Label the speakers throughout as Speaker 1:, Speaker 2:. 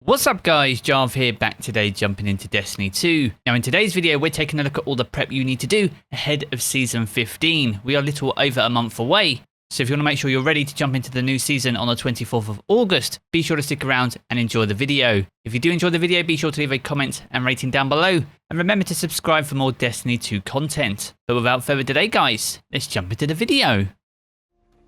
Speaker 1: What's up guys, Jarv here, back today jumping into Destiny 2. Now in today's video we're taking a look at all the prep you need to do ahead of Season 15. We are a little over a month away, so if you want to make sure you're ready to jump into the new season on the 24th of August, be sure to stick around and enjoy the video. If you do enjoy the video, be sure to leave a comment and rating down below, and remember to subscribe for more Destiny 2 content. But without further delay guys, let's jump into the video.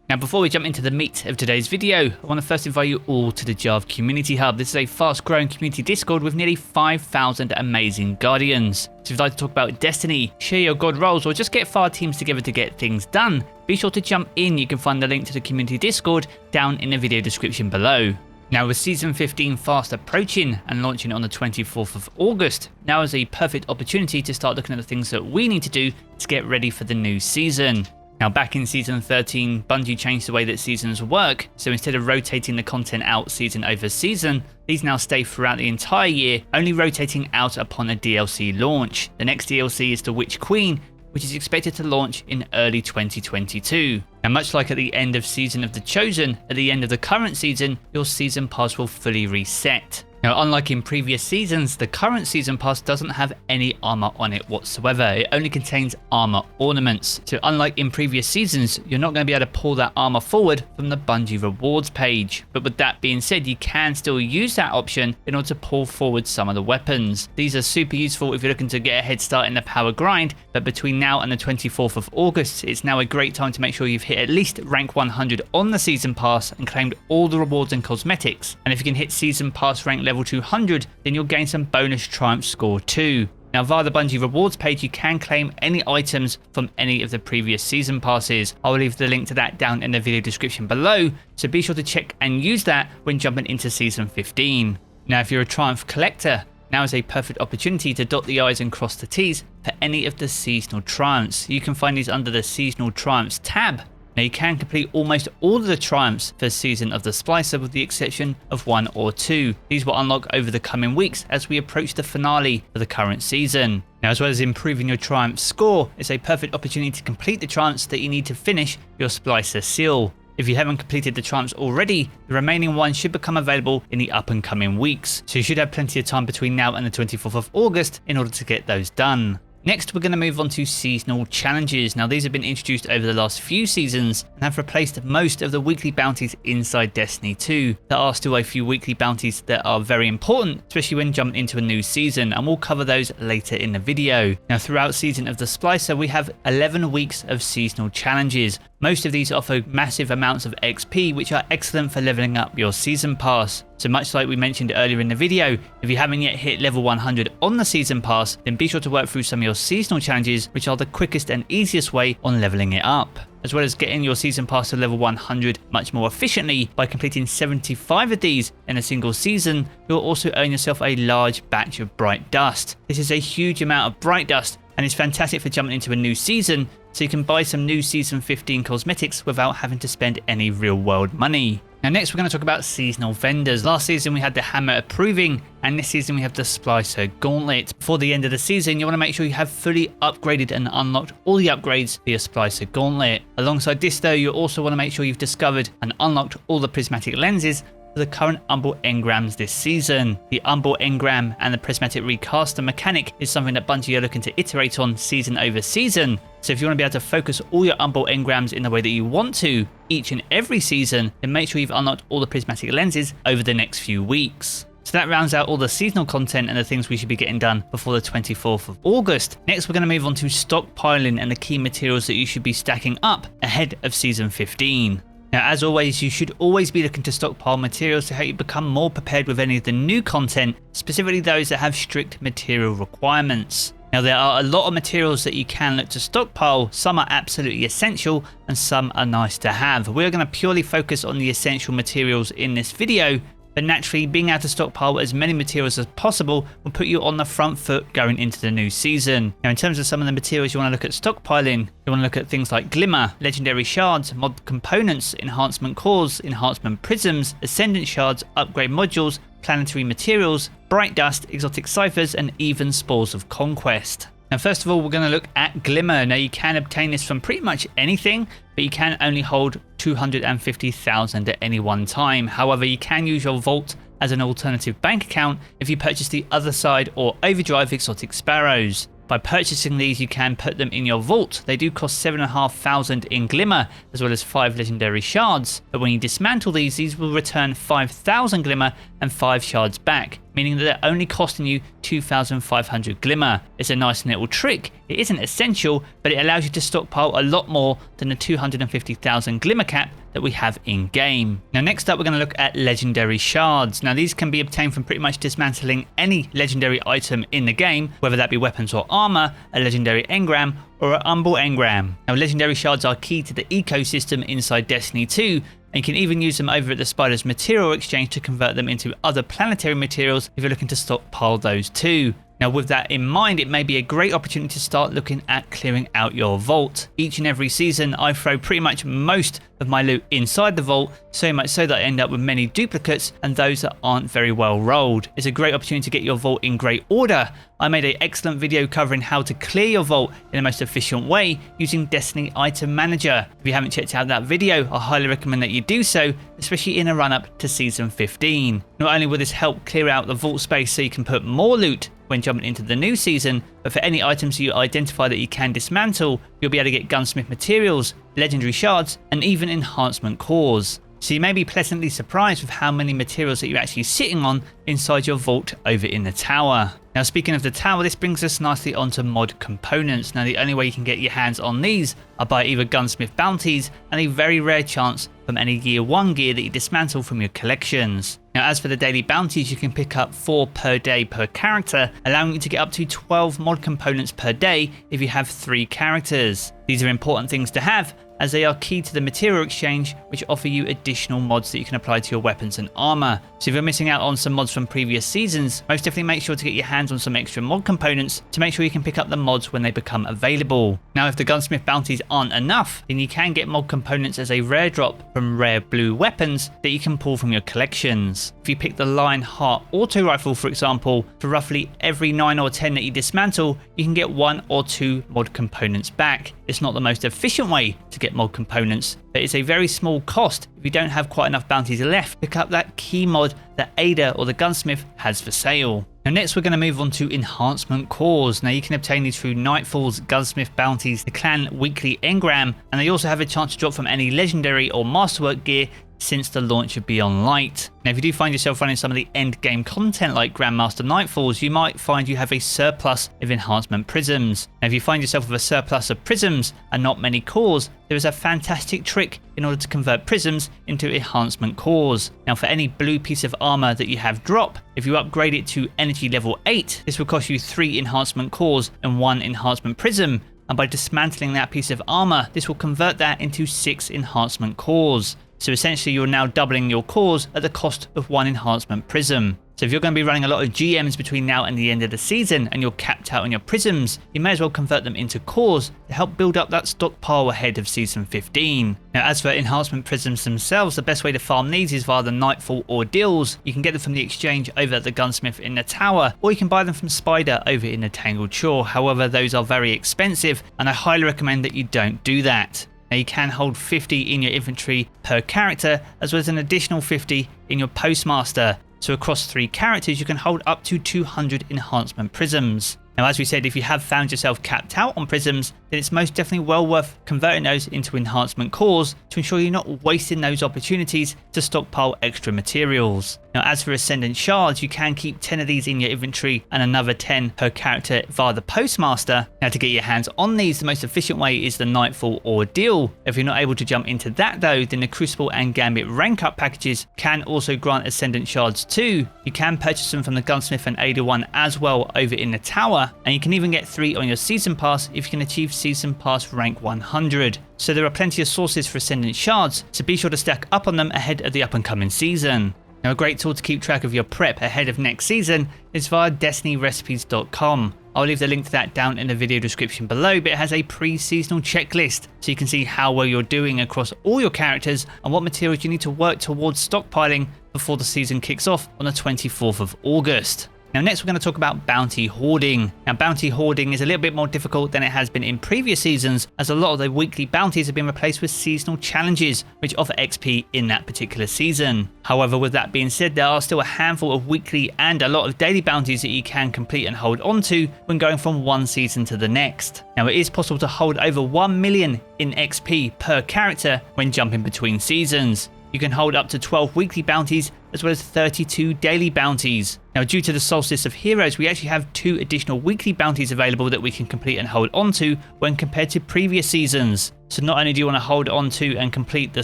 Speaker 1: Now before we jump into the meat of today's video, I want to first invite you all to the Jarv Community Hub. This is a fast growing community Discord with nearly 5,000 amazing Guardians. So if you'd like to talk about Destiny, share your God roles, or just get far teams together to get things done, be sure to jump in. You can find the link to the community Discord down in the video description below. Now with Season 15 fast approaching and launching on the 24th of August, now is a perfect opportunity to start looking at the things that we need to do to get ready for the new season. Now back in Season 13, Bungie changed the way that seasons work, so instead of rotating the content out season over season, these now stay throughout the entire year, only rotating out upon a DLC launch. The next DLC is The Witch Queen, which is expected to launch in early 2022. And much like at the end of Season of the Chosen, at the end of the current season, your season pass will fully reset. Now unlike in previous seasons, the current season pass doesn't have any armor on it whatsoever. It only contains armor ornaments. So unlike in previous seasons, you're not going to be able to pull that armor forward from the Bungie rewards page. But with that being said, you can still use that option in order to pull forward some of the weapons. These are super useful if you're looking to get a head start in the power grind, but between now and the 24th of August, it's now a great time to make sure you've hit at least rank 100 on the season pass and claimed all the rewards and cosmetics. And if you can hit season pass rank level 200, then you'll gain some bonus triumph score too. Now via the Bungie rewards page, you can claim any items from any of the previous season passes. I'll leave the link to that down in the video description below, so be sure to check and use that when jumping into Season 15. Now if you're a triumph collector, now is a perfect opportunity to dot the I's and cross the T's for any of the seasonal triumphs. You can find these under the seasonal triumphs tab. Now you can complete almost all of the triumphs for Season of the Splicer with the exception of 1 or 2. These will unlock over the coming weeks as we approach the finale for the current season. Now as well as improving your triumph score, it's a perfect opportunity to complete the triumphs that you need to finish your Splicer seal. If you haven't completed the triumphs already, the remaining ones should become available in the up and coming weeks. So you should have plenty of time between now and the 24th of August in order to get those done. Next, we're going to move on to seasonal challenges. Now these have been introduced over the last few seasons and have replaced most of the weekly bounties inside Destiny 2. There are still a few weekly bounties that are very important, especially when jumping into a new season, and we'll cover those later in the video. Now throughout Season of the Splicer, we have 11 weeks of seasonal challenges. Most of these offer massive amounts of XP, which are excellent for leveling up your season pass. So much like we mentioned earlier in the video, if you haven't yet hit level 100 on the season pass, then be sure to work through some of your seasonal challenges, which are the quickest and easiest way on leveling it up. As well as getting your season pass to level 100 much more efficiently by completing 75 of these in a single season, you'll also earn yourself a large batch of bright dust. This is a huge amount of bright dust and it's fantastic for jumping into a new season, so you can buy some new Season 15 cosmetics without having to spend any real world money. Now next we're going to talk about seasonal vendors. Last season we had the Hammer Approving, and this season we have the Splicer Gauntlet. Before the end of the season, you want to make sure you have fully upgraded and unlocked all the upgrades for your Splicer Gauntlet. Alongside this though, you also want to make sure you've discovered and unlocked all the prismatic lenses for the current Umbral engrams this season. The Umbral engram and the prismatic recaster mechanic is something that Bungie are looking to iterate on season over season. So if you want to be able to focus all your Umbral engrams in the way that you want to each and every season, then make sure you've unlocked all the prismatic lenses over the next few weeks. So that rounds out all the seasonal content and the things we should be getting done before the 24th of August. Next we're going to move on to stockpiling and the key materials that you should be stacking up ahead of Season 15. Now as always, you should always be looking to stockpile materials to help you become more prepared with any of the new content, specifically those that have strict material requirements. Now there are a lot of materials that you can look to stockpile. Some are absolutely essential and some are nice to have. We're going to purely focus on the essential materials in this video, but naturally being able to stockpile as many materials as possible will put you on the front foot going into the new season. Now in terms of some of the materials you want to look at stockpiling, you want to look at things like Glimmer, Legendary Shards, Mod Components, Enhancement Cores, Enhancement Prisms, Ascendant Shards, Upgrade Modules, Planetary Materials, Bright Dust, Exotic Ciphers, and even Spores of Conquest. Now first of all, we're going to look at Glimmer. Now you can obtain this from pretty much anything, but you can only hold 250,000 at any one time. However, you can use your vault as an alternative bank account if you purchase the Other Side or Overdrive exotic sparrows. By purchasing these, you can put them in your vault. They do cost 7,500 in Glimmer, as well as 5 legendary shards. But when you dismantle these will return 5,000 Glimmer and 5 shards back, meaning that they're only costing you 2,500 Glimmer. It's a nice little trick. It isn't essential, but it allows you to stockpile a lot more than the 250,000 Glimmer cap that we have in game. Now next up, we're going to look at legendary shards. Now these can be obtained from pretty much dismantling any legendary item in the game, whether that be weapons or armor, a legendary engram, or an humble engram. Now legendary shards are key to the ecosystem inside Destiny 2, and you can even use them over at the Spider's Material Exchange to convert them into other planetary materials if you're looking to stockpile those too. Now with that in mind, it may be a great opportunity to start looking at clearing out your vault. Each and every season I throw pretty much most of my loot inside the vault, so much so that I end up with many duplicates and those that aren't very well rolled. It's a great opportunity to get your vault in great order. I made an excellent video covering how to clear your vault in the most efficient way using Destiny Item Manager. If you haven't checked out that video, I highly recommend that you do so, especially in a run up to Season 15. Not only will this help clear out the vault space so you can put more loot when jumping into the new season, but for any items you identify that you can dismantle, you'll be able to get gunsmith materials, legendary shards, and even enhancement cores. So you may be pleasantly surprised with how many materials that you're actually sitting on inside your vault over in the tower. Now speaking of the tower, this brings us nicely onto mod components. Now the only way you can get your hands on these are by either gunsmith bounties and a very rare chance from any year 1 gear that you dismantle from your collections. Now as for the daily bounties, you can pick up 4 per day per character, allowing you to get up to 12 mod components per day if you have 3 characters. These are important things to have, as they are key to the material exchange, which offer you additional mods that you can apply to your weapons and armor. So if you're missing out on some mods from previous seasons, most definitely make sure to get your hands on some extra mod components to make sure you can pick up the mods when they become available. Now if the gunsmith bounties aren't enough, then you can get mod components as a rare drop from rare blue weapons that you can pull from your collections. If you pick the Lionheart auto rifle, for example, for roughly every 9 or 10 that you dismantle, you can get 1 or 2 mod components back. It's not the most efficient way to get mod components, but it's a very small cost. If you don't have quite enough bounties left, pick up that key mod that Ada or the gunsmith has for sale. Now next we're going to move on to enhancement cores. Now you can obtain these through Nightfall's gunsmith bounties, the clan weekly engram, and they also have a chance to drop from any legendary or masterwork gear since the launch of Beyond Light. Now if you do find yourself running some of the end game content like Grandmaster Nightfalls, you might find you have a surplus of enhancement prisms. Now if you find yourself with a surplus of prisms and not many cores, there is a fantastic trick in order to convert prisms into enhancement cores. Now for any blue piece of armor that you have drop, if you upgrade it to energy level 8, this will cost you 3 enhancement cores and 1 enhancement prism. And by dismantling that piece of armor, this will convert that into 6 enhancement cores. So essentially you're now doubling your cores at the cost of 1 enhancement prism. So if you're going to be running a lot of GMs between now and the end of the season and you're capped out on your prisms, you may as well convert them into cores to help build up that stockpile ahead of Season 15. Now as for enhancement prisms themselves, the best way to farm these is via the Nightfall ordeals. You can get them from the exchange over at the gunsmith in the tower, or you can buy them from Spider over in the Tangled Shore. However, those are very expensive and I highly recommend that you don't do that. Now you can hold 50 in your inventory per character, as well as an additional 50 in your postmaster. So across 3 characters you can hold up to 200 enhancement prisms. Now as we said, if you have found yourself capped out on prisms, then it's most definitely well worth converting those into enhancement cores to ensure you're not wasting those opportunities to stockpile extra materials. Now as for Ascendant shards, you can keep 10 of these in your inventory and another 10 per character via the postmaster. Now to get your hands on these, the most efficient way is the Nightfall ordeal. If you're not able to jump into that though, then the Crucible and Gambit rank up packages can also grant Ascendant shards too. You can purchase them from the gunsmith and Ada one as well over in the tower, and you can even get 3 on your season pass if you can achieve season pass rank 100. So there are plenty of sources for Ascendant shards, so be sure to stack up on them ahead of the up and coming season. Now a great tool to keep track of your prep ahead of next season is via destinyrecipes.com. I'll leave the link to that down in the video description below, but it has a pre-seasonal checklist so you can see how well you're doing across all your characters and what materials you need to work towards stockpiling before the season kicks off on the 24th of August. Now next we're going to talk about bounty hoarding. Now bounty hoarding is a little bit more difficult than it has been in previous seasons, as a lot of the weekly bounties have been replaced with seasonal challenges which offer XP in that particular season. However, with that being said, there are still a handful of weekly and a lot of daily bounties that you can complete and hold on to when going from one season to the next. Now it is possible to hold over 1 million in XP per character when jumping between seasons. You can hold up to 12 weekly bounties as well as 32 daily bounties. Now due to the Solstice of Heroes, we actually have 2 additional weekly bounties available that we can complete and hold on to when compared to previous seasons. So not only do you want to hold on to and complete the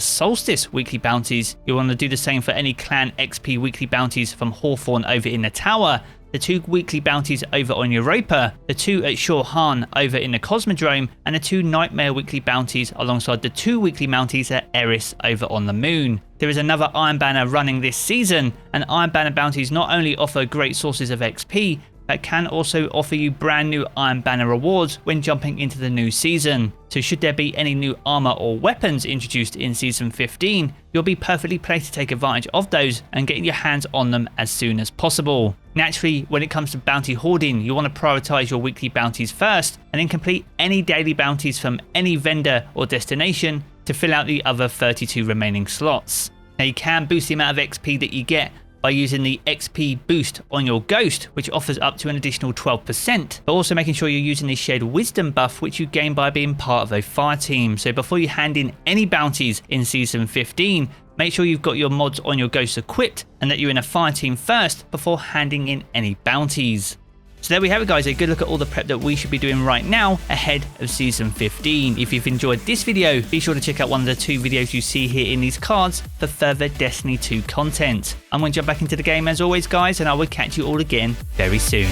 Speaker 1: Solstice weekly bounties, you want to do the same for any clan XP weekly bounties from Hawthorne over in the tower, the 2 weekly bounties over on Europa, the 2 at Shorhan over in the Cosmodrome, and the 2 Nightmare weekly bounties alongside the 2 weekly bounties at Eris over on the moon. There is another Iron Banner running this season, and Iron Banner bounties not only offer great sources of XP, but can also offer you brand new Iron Banner rewards when jumping into the new season. So should there be any new armor or weapons introduced in season 15, you'll be perfectly placed to take advantage of those and get your hands on them as soon as possible. Naturally, when it comes to bounty hoarding, you want to prioritize your weekly bounties first and then complete any daily bounties from any vendor or destination to fill out the other 32 remaining slots. Now you can boost the amount of XP that you get by using the XP boost on your Ghost, which offers up to an additional 12%, but also making sure you're using the shared wisdom buff, which you gain by being part of a fire team. So before you hand in any bounties in season 15, make sure you've got your mods on your Ghost equipped and that you're in a fire team first before handing in any bounties. So there we have it guys, a good look at all the prep that we should be doing right now ahead of season 15. If you've enjoyed this video, be sure to check out one of the 2 videos you see here in these cards for further Destiny 2 content. I'm going to jump back into the game as always guys, and I will catch you all again very soon.